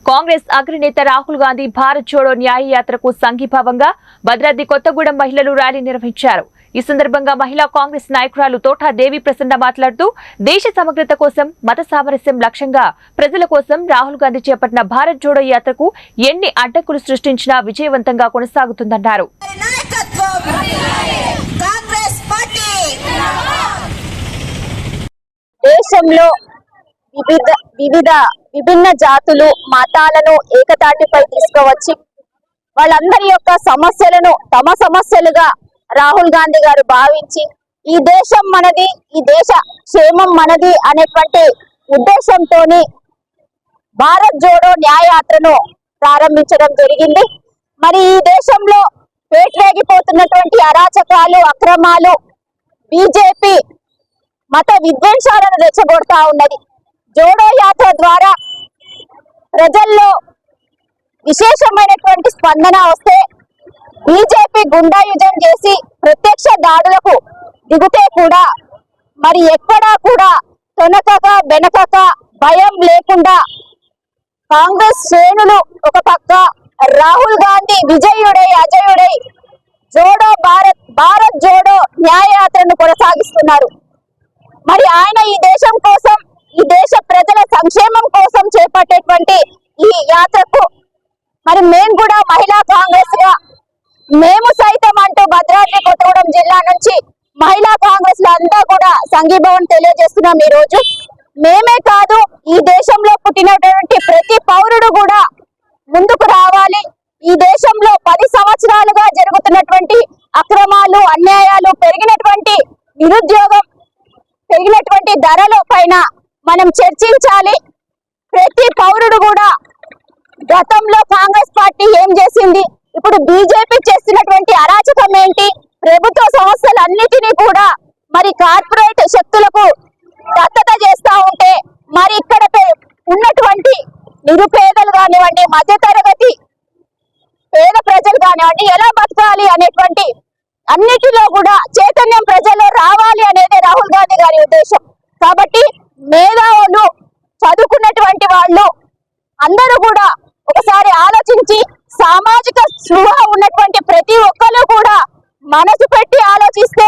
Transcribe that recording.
కాంగ్రెస్ అగ్రనేత రాహుల్ గాంధీ భారత్ జోడో న్యాయ యాత్రకు సంఘీభావంగా భద్రాద్రి కొత్తగూడెం మహిళలు ర్యాలీ నిర్వహించారు। ఈ సందర్భంగా మహిళా కాంగ్రెస్ నాయకురాలు తోటా దేవి ప్రసన్న మాట్లాడుతూ దేశ సమగ్రత కోసం మత సామరస్యం లక్ష్యంగా ప్రజల కోసం రాహుల్ గాంధీ చేపట్టిన భారత్ జోడో యాత్రకు ఎన్ని అడ్డంకులు సృష్టించినా విజయవంతంగా కొనసాగుతుందన్నారు। దేశంలో విభిన్న జాతులు మతాలను ఏకతాటిపై తీసుకువచ్చి వాళ్ళందరి యొక్క సమస్యలను తమ సమస్యలుగా రాహుల్ గాంధీ గారు భావించి ఈ దేశం మనది, ఈ దేశ క్షేమం మనది అనేటువంటి ఉద్దేశంతోని భారత్ జోడో న్యాయయాత్రను ప్రారంభించడం జరిగింది। మరి ఈ దేశంలో పేటరేగిపోతున్నటువంటి అరాచకాలు, అక్రమాలు, బీజేపీ మత విద్వేషాలను రెచ్చగొడతా ఉన్నది। జోడో యాత్ర ద్వారా ప్రజల్లో విశేషమైనటువంటి స్పందన వస్తే బీజేపీ గుండాయుధం చేసి ప్రత్యక్ష దాడులకు దిగుతే కూడా మరి ఎక్కడా కూడా తొనకక వెనకక భయం లేకుండా కాంగ్రెస్ శ్రేణులు ఒక పక్క, రాహుల్ గాంధీ విజయుడై అజయుడై జోడో భారత్ జోడో న్యాయయాత్రను కొనసాగిస్తున్నారు। మరి ఆయన ఈ దేశం కోసం, ఈ దేశ ప్రజల సంక్షేమం కోసం చేపట్టేటువంటి ఈ యాత్రకు మరి మేము కూడా మహిళా కాంగ్రెస్ గా మేము సైతం అంటూ భద్రాద్రి కొత్తగూడెం జిల్లా నుంచి మహిళా కాంగ్రెస్ అంతా కూడా సంఘీభావం తెలియజేస్తున్నాం। ఈ రోజు మేమే కాదు, ఈ దేశంలో పుట్టినటువంటి ప్రతి పౌరుడు కూడా ముందుకు రావాలి। ఈ దేశంలో 10 సంవత్సరాలుగా జరుగుతున్నటువంటి అక్రమాలు, అన్యాయాలు, పెరిగినటువంటి నిరుద్యోగం, పెరిగినటువంటి ధరల పైన మనం చర్చించాలి। ప్రతి పౌరుడు కూడా గతంలో కాంగ్రెస్ పార్టీ ఏం చేసింది, ఇప్పుడు బీజేపీ చేస్తున్నటువంటి అరాచకం ఏంటి, ప్రభుత్వ సమస్యలన్నిటినీ కూడా మరి కార్పొరేట్ శక్తులకు దత్తత చేస్తా ఉంటే మరి ఇక్కడ ఉన్నటువంటి నిరుపేదలు కానివ్వండి, మధ్యతరగతి పేద ప్రజలు కానివ్వండి ఎలా బతకాలి అనేటువంటి అన్నిటిలో కూడా చైతన్యం ప్రజల్లో రావాలి అనేది రాహుల్ గాంధీ గారి ఉద్దేశం। కాబట్టి మేధావులు, చదువుకున్నటువంటి వాళ్ళు అందరూ కూడా ఒకసారి ఆలోచించి సామాజిక స్పృహ ఉన్నటువంటి ప్రతి ఒక్కరు కూడా మనసు పెట్టి ఆలోచిస్తే